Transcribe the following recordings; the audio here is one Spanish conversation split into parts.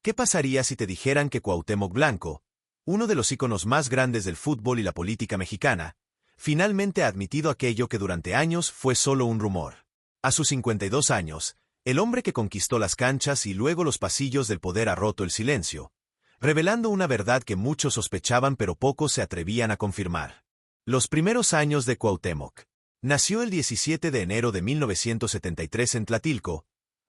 ¿Qué pasaría si te dijeran que Cuauhtémoc Blanco, uno de los íconos más grandes del fútbol y la política mexicana, finalmente ha admitido aquello que durante años fue solo un rumor? A sus 52 años, el hombre que conquistó las canchas y luego los pasillos del poder ha roto el silencio, revelando una verdad que muchos sospechaban pero pocos se atrevían a confirmar. Los primeros años de Cuauhtémoc. Nació el 17 de enero de 1973 en Tlatilco,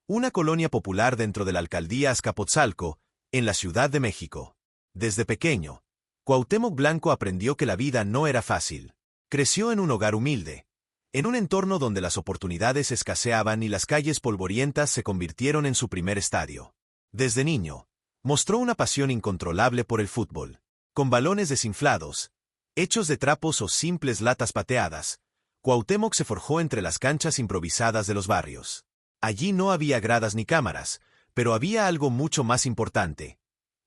una colonia popular dentro de la alcaldía Azcapotzalco, en la Ciudad de México. Desde pequeño, Cuauhtémoc Blanco aprendió que la vida no era fácil. Creció en un hogar humilde, en un entorno donde las oportunidades escaseaban y las calles polvorientas se convirtieron en su primer estadio. Desde niño, mostró una pasión incontrolable por el fútbol. Con balones desinflados, hechos de trapos o simples latas pateadas, Cuauhtémoc se forjó entre las canchas improvisadas de los barrios. Allí no había gradas ni cámaras, pero había algo mucho más importante: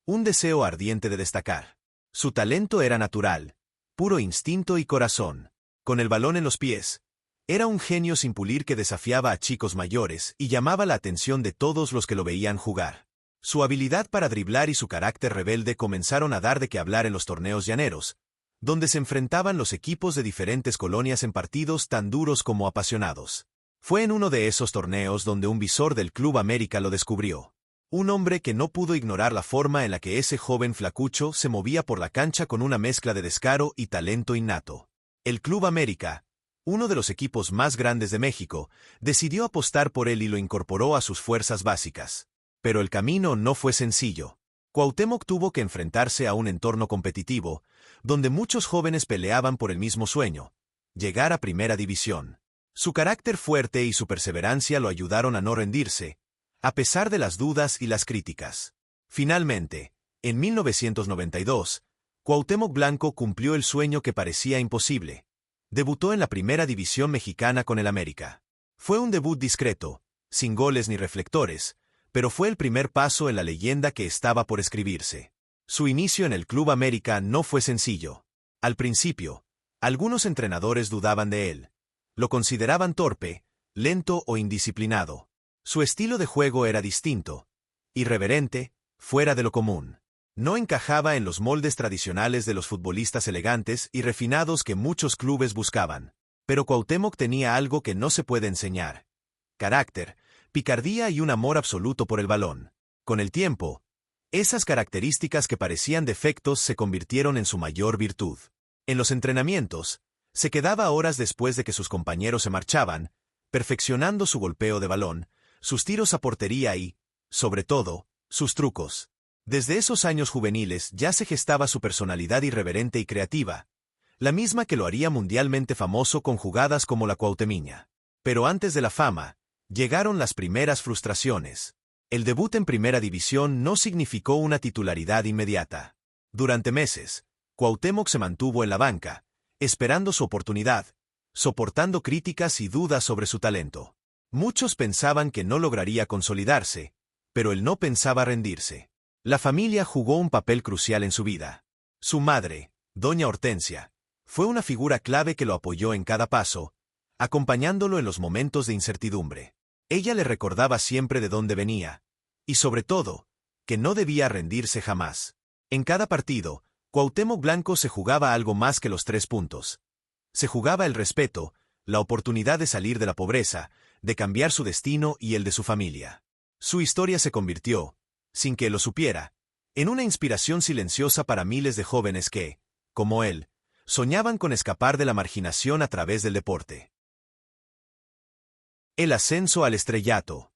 un deseo ardiente de destacar. Su talento era natural, puro instinto y corazón. Con el balón en los pies, era un genio sin pulir que desafiaba a chicos mayores y llamaba la atención de todos los que lo veían jugar. Su habilidad para driblar y su carácter rebelde comenzaron a dar de qué hablar en los torneos llaneros, donde se enfrentaban los equipos de diferentes colonias en partidos tan duros como apasionados. Fue en uno de esos torneos donde un visor del Club América lo descubrió. Un hombre que no pudo ignorar la forma en la que ese joven flacucho se movía por la cancha con una mezcla de descaro y talento innato. El Club América, uno de los equipos más grandes de México, decidió apostar por él y lo incorporó a sus fuerzas básicas. Pero el camino no fue sencillo. Cuauhtémoc tuvo que enfrentarse a un entorno competitivo, donde muchos jóvenes peleaban por el mismo sueño: llegar a Primera División. Su carácter fuerte y su perseverancia lo ayudaron a no rendirse, a pesar de las dudas y las críticas. Finalmente, en 1992, Cuauhtémoc Blanco cumplió el sueño que parecía imposible. Debutó en la Primera División mexicana con el América. Fue un debut discreto, sin goles ni reflectores, pero fue el primer paso en la leyenda que estaba por escribirse. Su inicio en el Club América no fue sencillo. Al principio, algunos entrenadores dudaban de él. Lo consideraban torpe, lento o indisciplinado. Su estilo de juego era distinto, irreverente, fuera de lo común. No encajaba en los moldes tradicionales de los futbolistas elegantes y refinados que muchos clubes buscaban. Pero Cuauhtémoc tenía algo que no se puede enseñar: carácter, picardía y un amor absoluto por el balón. Con el tiempo, esas características que parecían defectos se convirtieron en su mayor virtud. En los entrenamientos, se quedaba horas después de que sus compañeros se marchaban, perfeccionando su golpeo de balón, sus tiros a portería y, sobre todo, sus trucos. Desde esos años juveniles ya se gestaba su personalidad irreverente y creativa, la misma que lo haría mundialmente famoso con jugadas como la cuauhtemiña. Pero antes de la fama, llegaron las primeras frustraciones. El debut en Primera División no significó una titularidad inmediata. Durante meses, Cuauhtémoc se mantuvo en la banca, esperando su oportunidad, soportando críticas y dudas sobre su talento. Muchos pensaban que no lograría consolidarse, pero él no pensaba rendirse. La familia jugó un papel crucial en su vida. Su madre, doña Hortensia, fue una figura clave que lo apoyó en cada paso, acompañándolo en los momentos de incertidumbre. Ella le recordaba siempre de dónde venía, y sobre todo, que no debía rendirse jamás. En cada partido, Cuauhtémoc Blanco se jugaba algo más que los 3 puntos. Se jugaba el respeto, la oportunidad de salir de la pobreza, de cambiar su destino y el de su familia. Su historia se convirtió, sin que él lo supiera, en una inspiración silenciosa para miles de jóvenes que, como él, soñaban con escapar de la marginación a través del deporte. El ascenso al estrellato.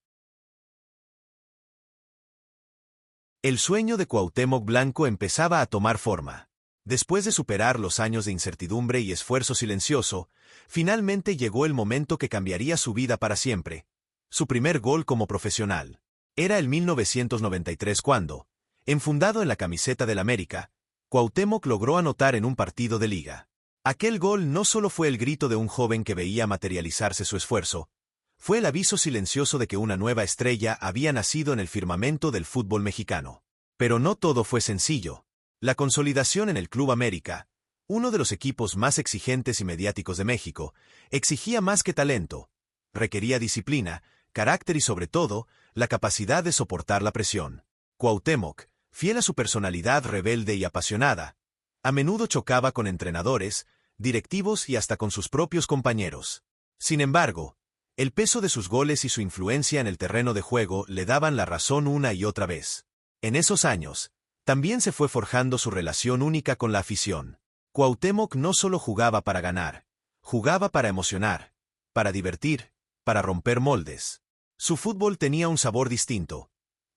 El sueño de Cuauhtémoc Blanco empezaba a tomar forma. Después de superar los años de incertidumbre y esfuerzo silencioso, finalmente llegó el momento que cambiaría su vida para siempre: su primer gol como profesional. Era el 1993 cuando, enfundado en la camiseta del América, Cuauhtémoc logró anotar en un partido de liga. Aquel gol no solo fue el grito de un joven que veía materializarse su esfuerzo, fue el aviso silencioso de que una nueva estrella había nacido en el firmamento del fútbol mexicano. Pero no todo fue sencillo. La consolidación en el Club América, uno de los equipos más exigentes y mediáticos de México, exigía más que talento. Requería disciplina, carácter y sobre todo, la capacidad de soportar la presión. Cuauhtémoc, fiel a su personalidad rebelde y apasionada, a menudo chocaba con entrenadores, directivos y hasta con sus propios compañeros. Sin embargo, el peso de sus goles y su influencia en el terreno de juego le daban la razón una y otra vez. En esos años, también se fue forjando su relación única con la afición. Cuauhtémoc no solo jugaba para ganar, jugaba para emocionar, para divertir, para romper moldes. Su fútbol tenía un sabor distinto,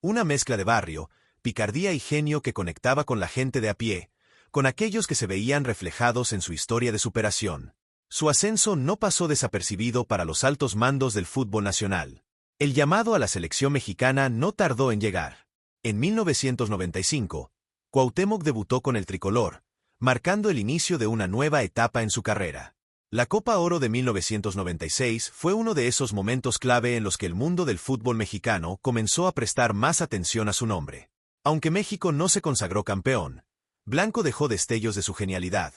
una mezcla de barrio, picardía y genio que conectaba con la gente de a pie, con aquellos que se veían reflejados en su historia de superación. Su ascenso no pasó desapercibido para los altos mandos del fútbol nacional. El llamado a la selección mexicana no tardó en llegar. En 1995, Cuauhtémoc debutó con el tricolor, marcando el inicio de una nueva etapa en su carrera. La Copa Oro de 1996 fue uno de esos momentos clave en los que el mundo del fútbol mexicano comenzó a prestar más atención a su nombre. Aunque México no se consagró campeón, Blanco dejó destellos de su genialidad.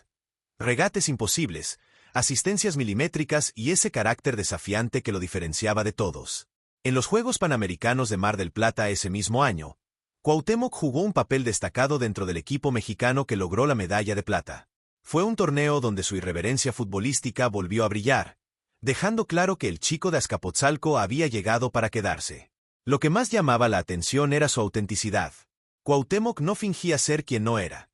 Regates imposibles, asistencias milimétricas y ese carácter desafiante que lo diferenciaba de todos. En los Juegos Panamericanos de Mar del Plata ese mismo año, Cuauhtémoc jugó un papel destacado dentro del equipo mexicano que logró la medalla de plata. Fue un torneo donde su irreverencia futbolística volvió a brillar, dejando claro que el chico de Azcapotzalco había llegado para quedarse. Lo que más llamaba la atención era su autenticidad. Cuauhtémoc no fingía ser quien no era.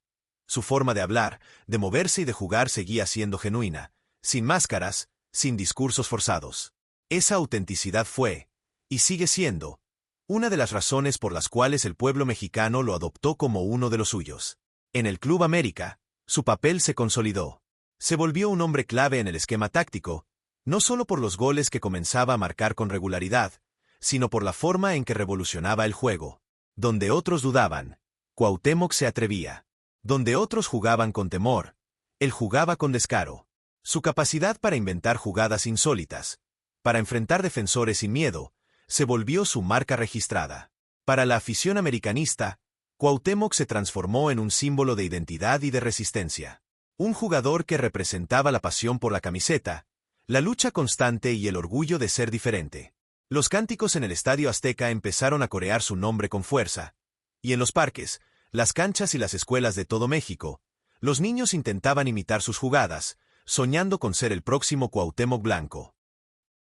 Su forma de hablar, de moverse y de jugar seguía siendo genuina, sin máscaras, sin discursos forzados. Esa autenticidad fue, y sigue siendo, una de las razones por las cuales el pueblo mexicano lo adoptó como uno de los suyos. En el Club América, su papel se consolidó. Se volvió un hombre clave en el esquema táctico, no solo por los goles que comenzaba a marcar con regularidad, sino por la forma en que revolucionaba el juego. Donde otros dudaban, Cuauhtémoc se atrevía. Donde otros jugaban con temor, él jugaba con descaro. Su capacidad para inventar jugadas insólitas, para enfrentar defensores sin miedo, se volvió su marca registrada. Para la afición americanista, Cuauhtémoc se transformó en un símbolo de identidad y de resistencia. Un jugador que representaba la pasión por la camiseta, la lucha constante y el orgullo de ser diferente. Los cánticos en el Estadio Azteca empezaron a corear su nombre con fuerza, y en los parques, las canchas y las escuelas de todo México, los niños intentaban imitar sus jugadas, soñando con ser el próximo Cuauhtémoc Blanco.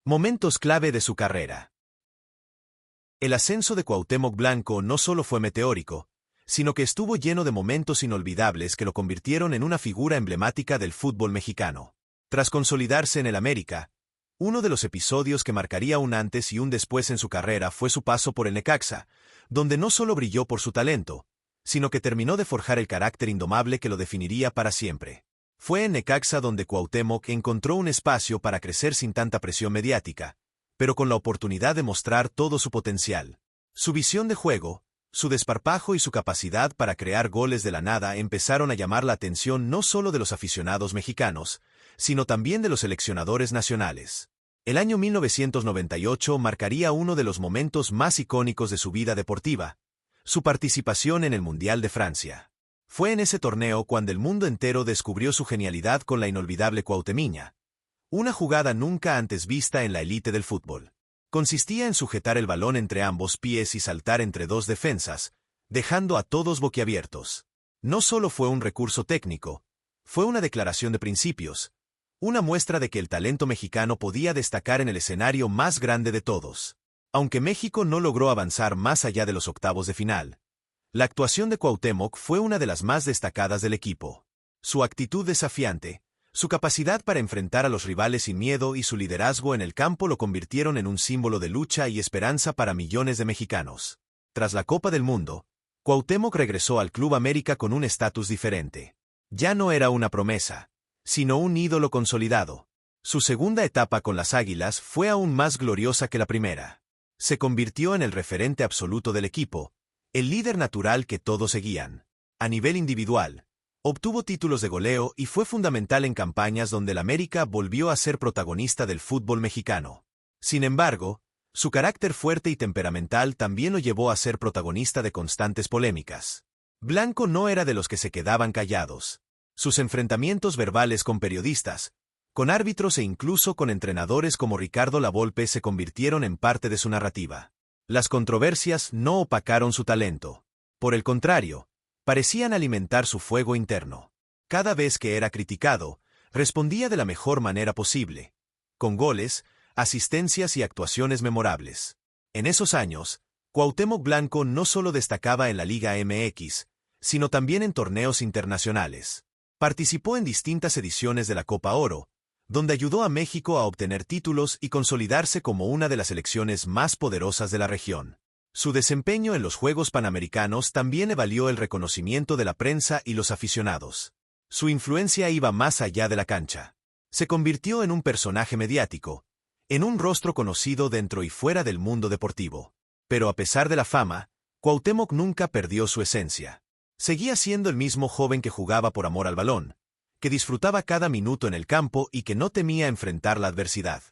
Momentos clave de su carrera. El ascenso de Cuauhtémoc Blanco no solo fue meteórico, sino que estuvo lleno de momentos inolvidables que lo convirtieron en una figura emblemática del fútbol mexicano. Tras consolidarse en el América, uno de los episodios que marcaría un antes y un después en su carrera fue su paso por el Necaxa, donde no solo brilló por su talento, sino que terminó de forjar el carácter indomable que lo definiría para siempre. Fue en Necaxa donde Cuauhtémoc encontró un espacio para crecer sin tanta presión mediática, pero con la oportunidad de mostrar todo su potencial. Su visión de juego, su desparpajo y su capacidad para crear goles de la nada empezaron a llamar la atención no solo de los aficionados mexicanos, sino también de los seleccionadores nacionales. El año 1998 marcaría uno de los momentos más icónicos de su vida deportiva, su participación en el Mundial de Francia. Fue en ese torneo cuando el mundo entero descubrió su genialidad con la inolvidable Cuauhtemiña, una jugada nunca antes vista en la élite del fútbol. Consistía en sujetar el balón entre ambos pies y saltar entre dos defensas, dejando a todos boquiabiertos. No solo fue un recurso técnico, fue una declaración de principios, una muestra de que el talento mexicano podía destacar en el escenario más grande de todos. Aunque México no logró avanzar más allá de los octavos de final, la actuación de Cuauhtémoc fue una de las más destacadas del equipo. Su actitud desafiante, su capacidad para enfrentar a los rivales sin miedo y su liderazgo en el campo lo convirtieron en un símbolo de lucha y esperanza para millones de mexicanos. Tras la Copa del Mundo, Cuauhtémoc regresó al Club América con un estatus diferente. Ya no era una promesa, sino un ídolo consolidado. Su segunda etapa con las Águilas fue aún más gloriosa que la primera. Se convirtió en el referente absoluto del equipo, el líder natural que todos seguían. A nivel individual, obtuvo títulos de goleo y fue fundamental en campañas donde el América volvió a ser protagonista del fútbol mexicano. Sin embargo, su carácter fuerte y temperamental también lo llevó a ser protagonista de constantes polémicas. Blanco no era de los que se quedaban callados. Sus enfrentamientos verbales con periodistas, con árbitros e incluso con entrenadores como Ricardo Lavolpe se convirtieron en parte de su narrativa. Las controversias no opacaron su talento. Por el contrario, parecían alimentar su fuego interno. Cada vez que era criticado, respondía de la mejor manera posible, con goles, asistencias y actuaciones memorables. En esos años, Cuauhtémoc Blanco no solo destacaba en la Liga MX, sino también en torneos internacionales. Participó en distintas ediciones de la Copa Oro, donde ayudó a México a obtener títulos y consolidarse como una de las selecciones más poderosas de la región. Su desempeño en los Juegos Panamericanos también le valió el reconocimiento de la prensa y los aficionados. Su influencia iba más allá de la cancha. Se convirtió en un personaje mediático, en un rostro conocido dentro y fuera del mundo deportivo. Pero a pesar de la fama, Cuauhtémoc nunca perdió su esencia. Seguía siendo el mismo joven que jugaba por amor al balón, que disfrutaba cada minuto en el campo y que no temía enfrentar la adversidad.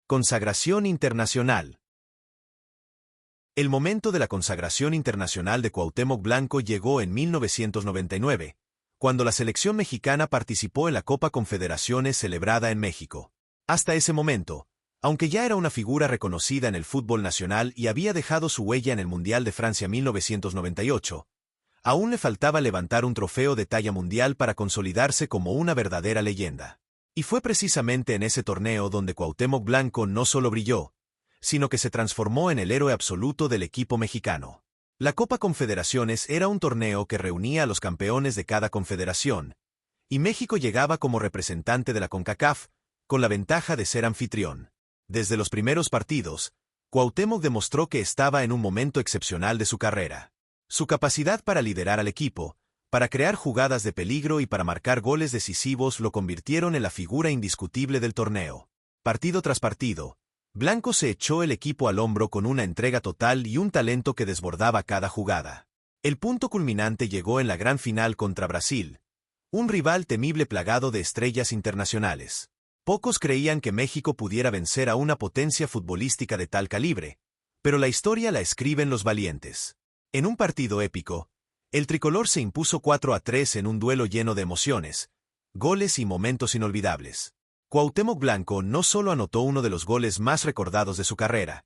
Consagración internacional. El momento de la consagración internacional de Cuauhtémoc Blanco llegó en 1999, cuando la selección mexicana participó en la Copa Confederaciones celebrada en México. Hasta ese momento, aunque ya era una figura reconocida en el fútbol nacional y había dejado su huella en el Mundial de Francia 1998, aún le faltaba levantar un trofeo de talla mundial para consolidarse como una verdadera leyenda. Y fue precisamente en ese torneo donde Cuauhtémoc Blanco no solo brilló, sino que se transformó en el héroe absoluto del equipo mexicano. La Copa Confederaciones era un torneo que reunía a los campeones de cada confederación, y México llegaba como representante de la CONCACAF, con la ventaja de ser anfitrión. Desde los primeros partidos, Cuauhtémoc demostró que estaba en un momento excepcional de su carrera. Su capacidad para liderar al equipo, para crear jugadas de peligro y para marcar goles decisivos lo convirtieron en la figura indiscutible del torneo. Partido tras partido, Blanco se echó el equipo al hombro con una entrega total y un talento que desbordaba cada jugada. El punto culminante llegó en la gran final contra Brasil, un rival temible plagado de estrellas internacionales. Pocos creían que México pudiera vencer a una potencia futbolística de tal calibre, pero la historia la escriben los valientes. En un partido épico, el tricolor se impuso 4-3 en un duelo lleno de emociones, goles y momentos inolvidables. Cuauhtémoc Blanco no solo anotó uno de los goles más recordados de su carrera,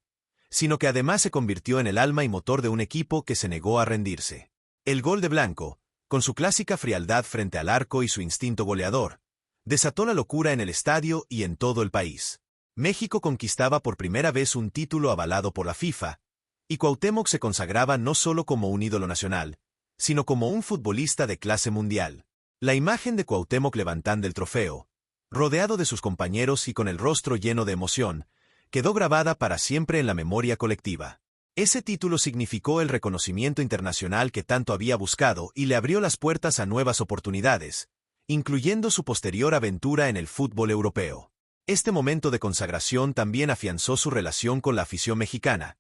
sino que además se convirtió en el alma y motor de un equipo que se negó a rendirse. El gol de Blanco, con su clásica frialdad frente al arco y su instinto goleador, desató la locura en el estadio y en todo el país. México conquistaba por primera vez un título avalado por la FIFA, y Cuauhtémoc se consagraba no solo como un ídolo nacional, sino como un futbolista de clase mundial. La imagen de Cuauhtémoc levantando el trofeo, rodeado de sus compañeros y con el rostro lleno de emoción, quedó grabada para siempre en la memoria colectiva. Ese título significó el reconocimiento internacional que tanto había buscado y le abrió las puertas a nuevas oportunidades, incluyendo su posterior aventura en el fútbol europeo. Este momento de consagración también afianzó su relación con la afición mexicana,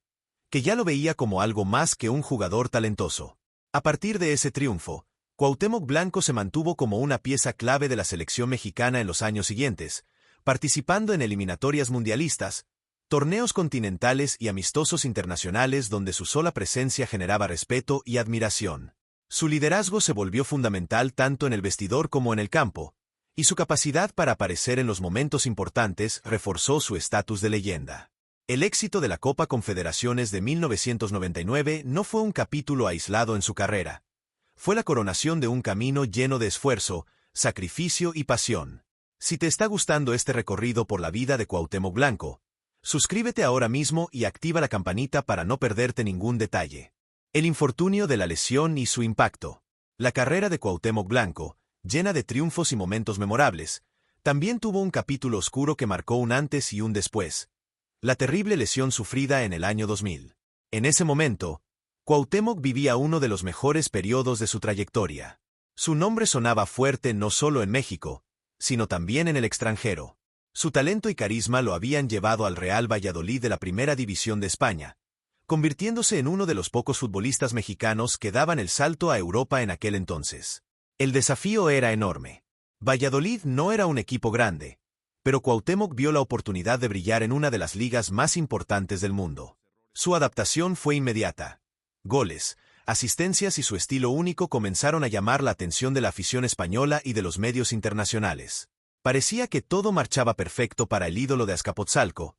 que ya lo veía como algo más que un jugador talentoso. A partir de ese triunfo, Cuauhtémoc Blanco se mantuvo como una pieza clave de la selección mexicana en los años siguientes, participando en eliminatorias mundialistas, torneos continentales y amistosos internacionales donde su sola presencia generaba respeto y admiración. Su liderazgo se volvió fundamental tanto en el vestidor como en el campo, y su capacidad para aparecer en los momentos importantes reforzó su estatus de leyenda. El éxito de la Copa Confederaciones de 1999 no fue un capítulo aislado en su carrera. Fue la coronación de un camino lleno de esfuerzo, sacrificio y pasión. Si te está gustando este recorrido por la vida de Cuauhtémoc Blanco, suscríbete ahora mismo y activa la campanita para no perderte ningún detalle. El infortunio de la lesión y su impacto. La carrera de Cuauhtémoc Blanco, llena de triunfos y momentos memorables, también tuvo un capítulo oscuro que marcó un antes y un después. La terrible lesión sufrida en el año 2000. En ese momento, Cuauhtémoc vivía uno de los mejores periodos de su trayectoria. Su nombre sonaba fuerte no solo en México, sino también en el extranjero. Su talento y carisma lo habían llevado al Real Valladolid de la Primera División de España, convirtiéndose en uno de los pocos futbolistas mexicanos que daban el salto a Europa en aquel entonces. El desafío era enorme. Valladolid no era un equipo grande, pero Cuauhtémoc vio la oportunidad de brillar en una de las ligas más importantes del mundo. Su adaptación fue inmediata. Goles, asistencias y su estilo único comenzaron a llamar la atención de la afición española y de los medios internacionales. Parecía que todo marchaba perfecto para el ídolo de Azcapotzalco,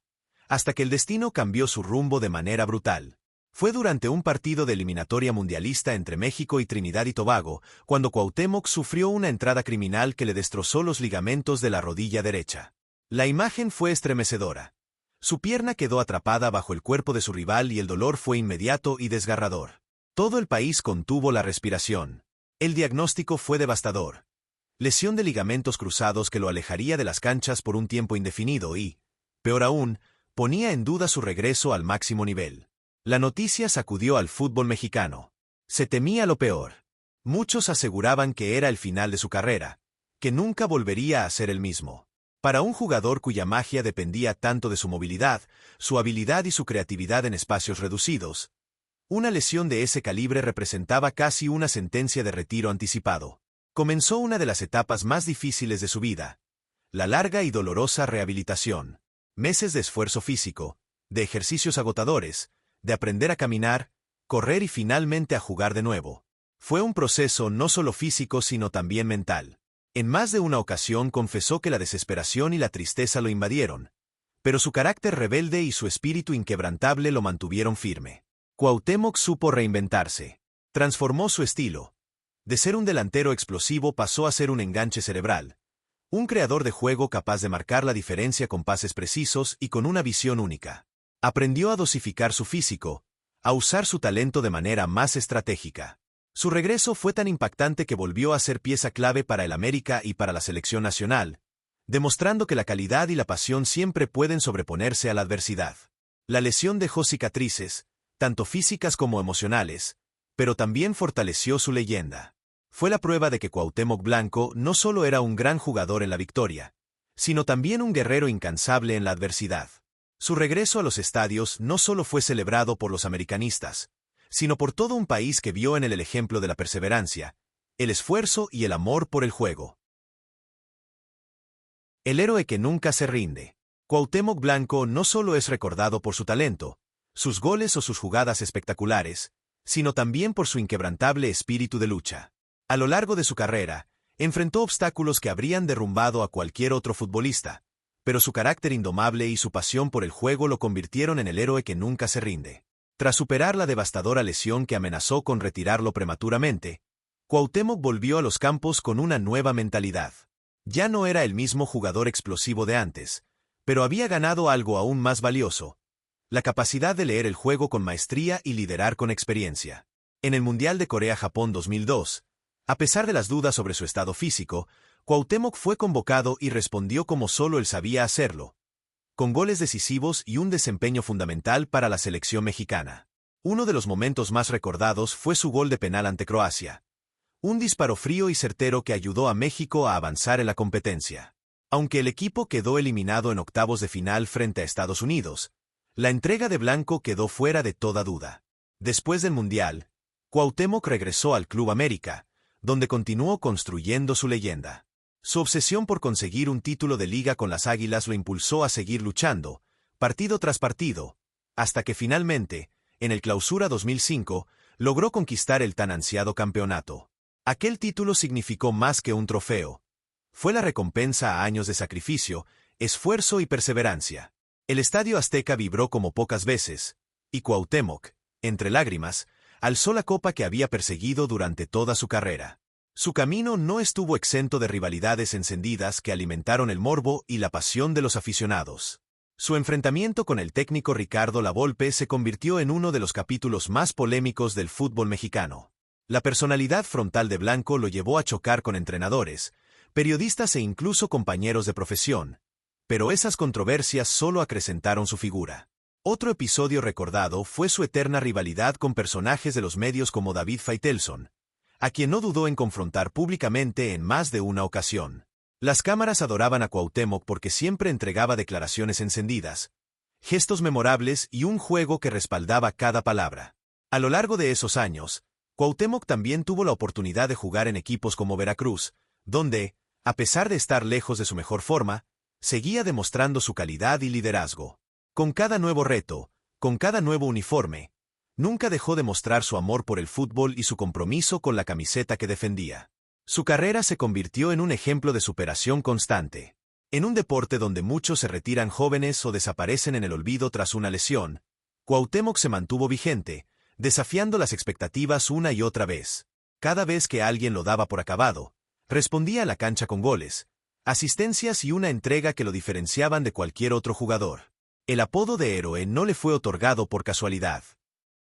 hasta que el destino cambió su rumbo de manera brutal. Fue durante un partido de eliminatoria mundialista entre México y Trinidad y Tobago, cuando Cuauhtémoc sufrió una entrada criminal que le destrozó los ligamentos de la rodilla derecha. La imagen fue estremecedora. Su pierna quedó atrapada bajo el cuerpo de su rival y el dolor fue inmediato y desgarrador. Todo el país contuvo la respiración. El diagnóstico fue devastador. Lesión de ligamentos cruzados que lo alejaría de las canchas por un tiempo indefinido y, peor aún, ponía en duda su regreso al máximo nivel. La noticia sacudió al fútbol mexicano. Se temía lo peor. Muchos aseguraban que era el final de su carrera, que nunca volvería a ser el mismo. Para un jugador cuya magia dependía tanto de su movilidad, su habilidad y su creatividad en espacios reducidos, una lesión de ese calibre representaba casi una sentencia de retiro anticipado. Comenzó una de las etapas más difíciles de su vida, la larga y dolorosa rehabilitación. Meses de esfuerzo físico, de ejercicios agotadores, de aprender a caminar, correr y finalmente a jugar de nuevo. Fue un proceso no solo físico sino también mental. En más de una ocasión confesó que la desesperación y la tristeza lo invadieron, pero su carácter rebelde y su espíritu inquebrantable lo mantuvieron firme. Cuauhtémoc supo reinventarse. Transformó su estilo. De ser un delantero explosivo pasó a ser un enganche cerebral. Un creador de juego capaz de marcar la diferencia con pases precisos y con una visión única. Aprendió a dosificar su físico, a usar su talento de manera más estratégica. Su regreso fue tan impactante que volvió a ser pieza clave para el América y para la selección nacional, demostrando que la calidad y la pasión siempre pueden sobreponerse a la adversidad. La lesión dejó cicatrices, tanto físicas como emocionales, pero también fortaleció su leyenda. Fue la prueba de que Cuauhtémoc Blanco no solo era un gran jugador en la victoria, sino también un guerrero incansable en la adversidad. Su regreso a los estadios no solo fue celebrado por los americanistas, sino por todo un país que vio en él el ejemplo de la perseverancia, el esfuerzo y el amor por el juego. El héroe que nunca se rinde. Cuauhtémoc Blanco no solo es recordado por su talento, sus goles o sus jugadas espectaculares, sino también por su inquebrantable espíritu de lucha. A lo largo de su carrera, enfrentó obstáculos que habrían derrumbado a cualquier otro futbolista, pero su carácter indomable y su pasión por el juego lo convirtieron en el héroe que nunca se rinde. Tras superar la devastadora lesión que amenazó con retirarlo prematuramente, Cuauhtémoc volvió a los campos con una nueva mentalidad. Ya no era el mismo jugador explosivo de antes, pero había ganado algo aún más valioso: la capacidad de leer el juego con maestría y liderar con experiencia. En el Mundial de Corea-Japón 2002, a pesar de las dudas sobre su estado físico, Cuauhtémoc fue convocado y respondió como solo él sabía hacerlo, con goles decisivos y un desempeño fundamental para la selección mexicana. Uno de los momentos más recordados fue su gol de penal ante Croacia. Un disparo frío y certero que ayudó a México a avanzar en la competencia. Aunque el equipo quedó eliminado en octavos de final frente a Estados Unidos, la entrega de Blanco quedó fuera de toda duda. Después del Mundial, Cuauhtémoc regresó al Club América, donde continuó construyendo su leyenda. Su obsesión por conseguir un título de liga con las Águilas lo impulsó a seguir luchando, partido tras partido, hasta que finalmente, en el Clausura 2005, logró conquistar el tan ansiado campeonato. Aquel título significó más que un trofeo. Fue la recompensa a años de sacrificio, esfuerzo y perseverancia. El Estadio Azteca vibró como pocas veces, y Cuauhtémoc, entre lágrimas, alzó la copa que había perseguido durante toda su carrera. Su camino no estuvo exento de rivalidades encendidas que alimentaron el morbo y la pasión de los aficionados. Su enfrentamiento con el técnico Ricardo Lavolpe se convirtió en uno de los capítulos más polémicos del fútbol mexicano. La personalidad frontal de Blanco lo llevó a chocar con entrenadores, periodistas e incluso compañeros de profesión, pero esas controversias solo acrecentaron su figura. Otro episodio recordado fue su eterna rivalidad con personajes de los medios como David Faitelson, a quien no dudó en confrontar públicamente en más de una ocasión. Las cámaras adoraban a Cuauhtémoc porque siempre entregaba declaraciones encendidas, gestos memorables y un juego que respaldaba cada palabra. A lo largo de esos años, Cuauhtémoc también tuvo la oportunidad de jugar en equipos como Veracruz, donde, a pesar de estar lejos de su mejor forma, seguía demostrando su calidad y liderazgo. Con cada nuevo reto, con cada nuevo uniforme, nunca dejó de mostrar su amor por el fútbol y su compromiso con la camiseta que defendía. Su carrera se convirtió en un ejemplo de superación constante. En un deporte donde muchos se retiran jóvenes o desaparecen en el olvido tras una lesión, Cuauhtémoc se mantuvo vigente, desafiando las expectativas una y otra vez. Cada vez que alguien lo daba por acabado, respondía a la cancha con goles, asistencias y una entrega que lo diferenciaban de cualquier otro jugador. El apodo de héroe no le fue otorgado por casualidad.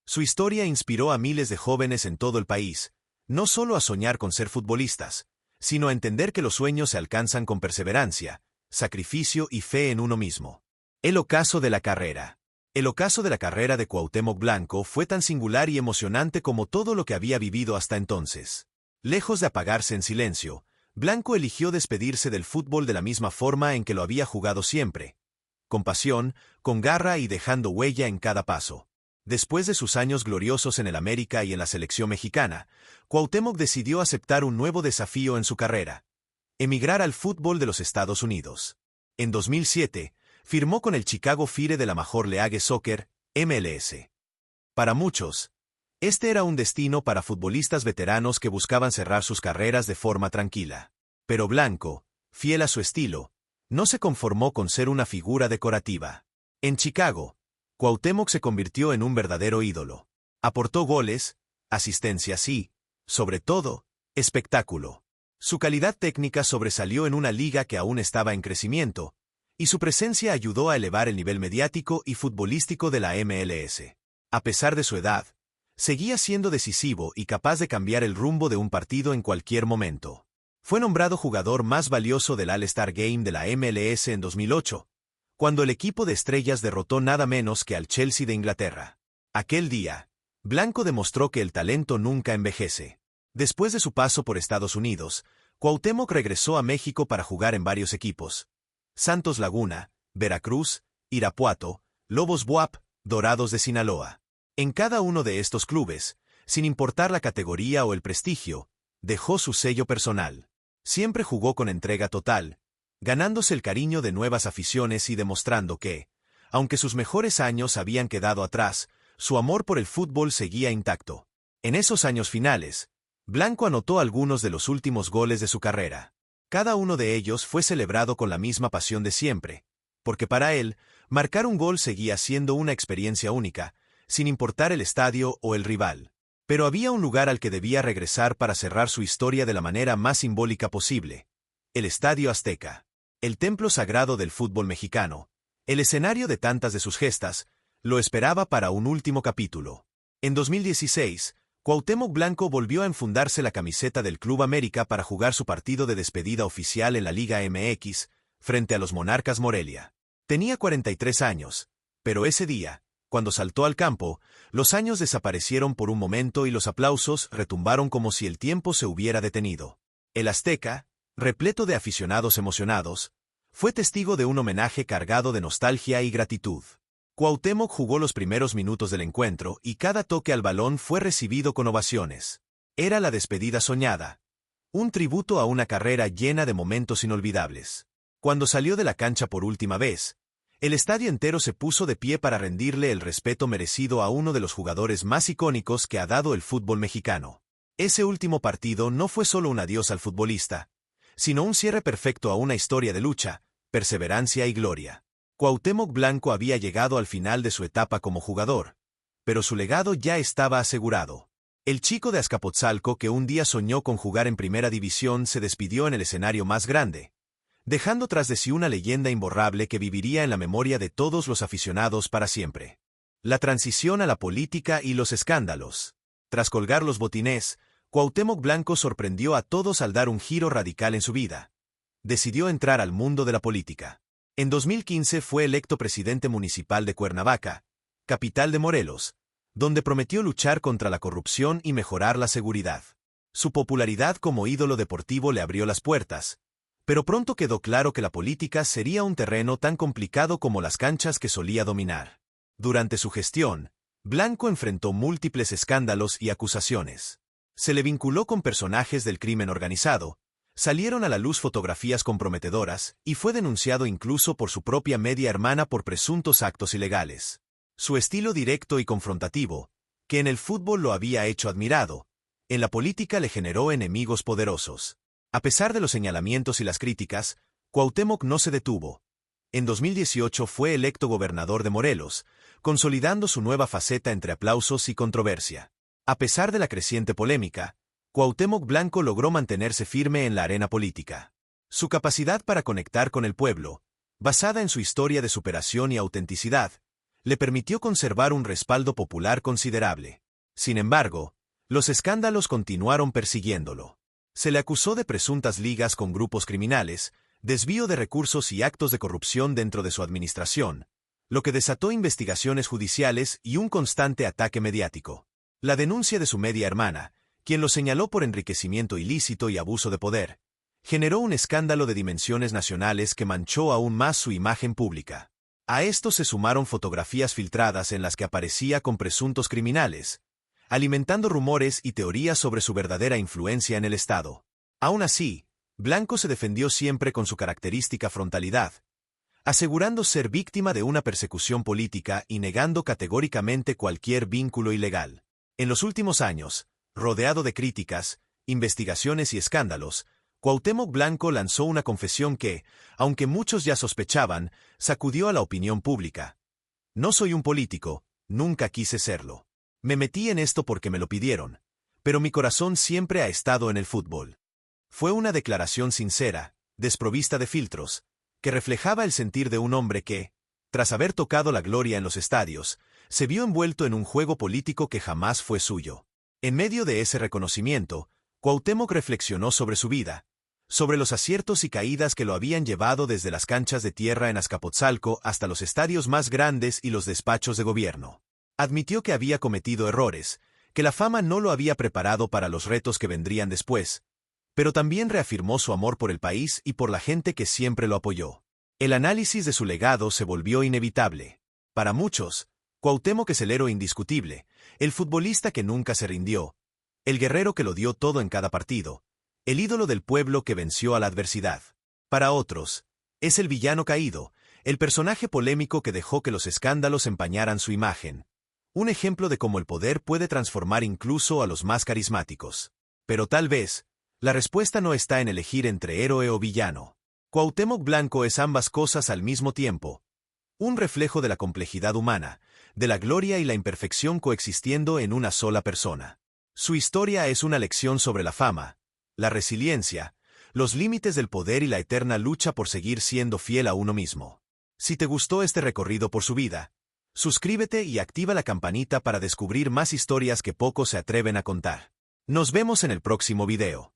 Su historia inspiró a miles de jóvenes en todo el país, no solo a soñar con ser futbolistas, sino a entender que los sueños se alcanzan con perseverancia, sacrificio y fe en uno mismo. El ocaso de la carrera. El ocaso de la carrera de Cuauhtémoc Blanco fue tan singular y emocionante como todo lo que había vivido hasta entonces. Lejos de apagarse en silencio, Blanco eligió despedirse del fútbol de la misma forma en que lo había jugado siempre, con pasión, con garra y dejando huella en cada paso. Después de sus años gloriosos en el América y en la selección mexicana, Cuauhtémoc decidió aceptar un nuevo desafío en su carrera: emigrar al fútbol de los Estados Unidos. En 2007, firmó con el Chicago Fire de la Major League Soccer, MLS. Para muchos, este era un destino para futbolistas veteranos que buscaban cerrar sus carreras de forma tranquila. Pero Blanco, fiel a su estilo, no se conformó con ser una figura decorativa. En Chicago, Cuauhtémoc se convirtió en un verdadero ídolo. Aportó goles, asistencias y, sobre todo, espectáculo. Su calidad técnica sobresalió en una liga que aún estaba en crecimiento, y su presencia ayudó a elevar el nivel mediático y futbolístico de la MLS. A pesar de su edad, seguía siendo decisivo y capaz de cambiar el rumbo de un partido en cualquier momento. Fue nombrado jugador más valioso del All-Star Game de la MLS en 2008, cuando el equipo de estrellas derrotó nada menos que al Chelsea de Inglaterra. Aquel día, Blanco demostró que el talento nunca envejece. Después de su paso por Estados Unidos, Cuauhtémoc regresó a México para jugar en varios equipos: Santos Laguna, Veracruz, Irapuato, Lobos BUAP, Dorados de Sinaloa. En cada uno de estos clubes, sin importar la categoría o el prestigio, dejó su sello personal. Siempre jugó con entrega total, ganándose el cariño de nuevas aficiones y demostrando que, aunque sus mejores años habían quedado atrás, su amor por el fútbol seguía intacto. En esos años finales, Blanco anotó algunos de los últimos goles de su carrera. Cada uno de ellos fue celebrado con la misma pasión de siempre, porque para él, marcar un gol seguía siendo una experiencia única, sin importar el estadio o el rival. Pero había un lugar al que debía regresar para cerrar su historia de la manera más simbólica posible: el Estadio Azteca. El templo sagrado del fútbol mexicano, el escenario de tantas de sus gestas, lo esperaba para un último capítulo. En 2016, Cuauhtémoc Blanco volvió a enfundarse la camiseta del Club América para jugar su partido de despedida oficial en la Liga MX, frente a los Monarcas Morelia. Tenía 43 años, pero ese día, cuando saltó al campo, los años desaparecieron por un momento y los aplausos retumbaron como si el tiempo se hubiera detenido. El Azteca, repleto de aficionados emocionados, fue testigo de un homenaje cargado de nostalgia y gratitud. Cuauhtémoc jugó los primeros minutos del encuentro y cada toque al balón fue recibido con ovaciones. Era la despedida soñada, un tributo a una carrera llena de momentos inolvidables. Cuando salió de la cancha por última vez, el estadio entero se puso de pie para rendirle el respeto merecido a uno de los jugadores más icónicos que ha dado el fútbol mexicano. Ese último partido no fue solo un adiós al futbolista, sino un cierre perfecto a una historia de lucha, perseverancia y gloria. Cuauhtémoc Blanco había llegado al final de su etapa como jugador, pero su legado ya estaba asegurado. El chico de Azcapotzalco que un día soñó con jugar en primera división se despidió en el escenario más grande, dejando tras de sí una leyenda imborrable que viviría en la memoria de todos los aficionados para siempre. La transición a la política y los escándalos. Tras colgar los botines, Cuauhtémoc Blanco sorprendió a todos al dar un giro radical en su vida. Decidió entrar al mundo de la política. En 2015 fue electo presidente municipal de Cuernavaca, capital de Morelos, donde prometió luchar contra la corrupción y mejorar la seguridad. Su popularidad como ídolo deportivo le abrió las puertas, pero pronto quedó claro que la política sería un terreno tan complicado como las canchas que solía dominar. Durante su gestión, Blanco enfrentó múltiples escándalos y acusaciones. Se le vinculó con personajes del crimen organizado, salieron a la luz fotografías comprometedoras y fue denunciado incluso por su propia media hermana por presuntos actos ilegales. Su estilo directo y confrontativo, que en el fútbol lo había hecho admirado, en la política le generó enemigos poderosos. A pesar de los señalamientos y las críticas, Cuauhtémoc no se detuvo. En 2018 fue electo gobernador de Morelos, consolidando su nueva faceta entre aplausos y controversia. A pesar de la creciente polémica, Cuauhtémoc Blanco logró mantenerse firme en la arena política. Su capacidad para conectar con el pueblo, basada en su historia de superación y autenticidad, le permitió conservar un respaldo popular considerable. Sin embargo, los escándalos continuaron persiguiéndolo. Se le acusó de presuntas ligas con grupos criminales, desvío de recursos y actos de corrupción dentro de su administración, lo que desató investigaciones judiciales y un constante ataque mediático. La denuncia de su media hermana, quien lo señaló por enriquecimiento ilícito y abuso de poder, generó un escándalo de dimensiones nacionales que manchó aún más su imagen pública. A esto se sumaron fotografías filtradas en las que aparecía con presuntos criminales, alimentando rumores y teorías sobre su verdadera influencia en el Estado. Aún así, Blanco se defendió siempre con su característica frontalidad, asegurando ser víctima de una persecución política y negando categóricamente cualquier vínculo ilegal. En los últimos años, rodeado de críticas, investigaciones y escándalos, Cuauhtémoc Blanco lanzó una confesión que, aunque muchos ya sospechaban, sacudió a la opinión pública. No soy un político, nunca quise serlo. Me metí en esto porque me lo pidieron, pero mi corazón siempre ha estado en el fútbol. Fue una declaración sincera, desprovista de filtros, que reflejaba el sentir de un hombre que, tras haber tocado la gloria en los estadios, se vio envuelto en un juego político que jamás fue suyo. En medio de ese reconocimiento, Cuauhtémoc reflexionó sobre su vida, sobre los aciertos y caídas que lo habían llevado desde las canchas de tierra en Azcapotzalco hasta los estadios más grandes y los despachos de gobierno. Admitió que había cometido errores, que la fama no lo había preparado para los retos que vendrían después, pero también reafirmó su amor por el país y por la gente que siempre lo apoyó. El análisis de su legado se volvió inevitable. Para muchos, Cuauhtémoc es el héroe indiscutible, el futbolista que nunca se rindió, el guerrero que lo dio todo en cada partido, el ídolo del pueblo que venció a la adversidad. Para otros, es el villano caído, el personaje polémico que dejó que los escándalos empañaran su imagen. Un ejemplo de cómo el poder puede transformar incluso a los más carismáticos. Pero tal vez, la respuesta no está en elegir entre héroe o villano. Cuauhtémoc Blanco es ambas cosas al mismo tiempo. Un reflejo de la complejidad humana, de la gloria y la imperfección coexistiendo en una sola persona. Su historia es una lección sobre la fama, la resiliencia, los límites del poder y la eterna lucha por seguir siendo fiel a uno mismo. Si te gustó este recorrido por su vida, suscríbete y activa la campanita para descubrir más historias que pocos se atreven a contar. Nos vemos en el próximo video.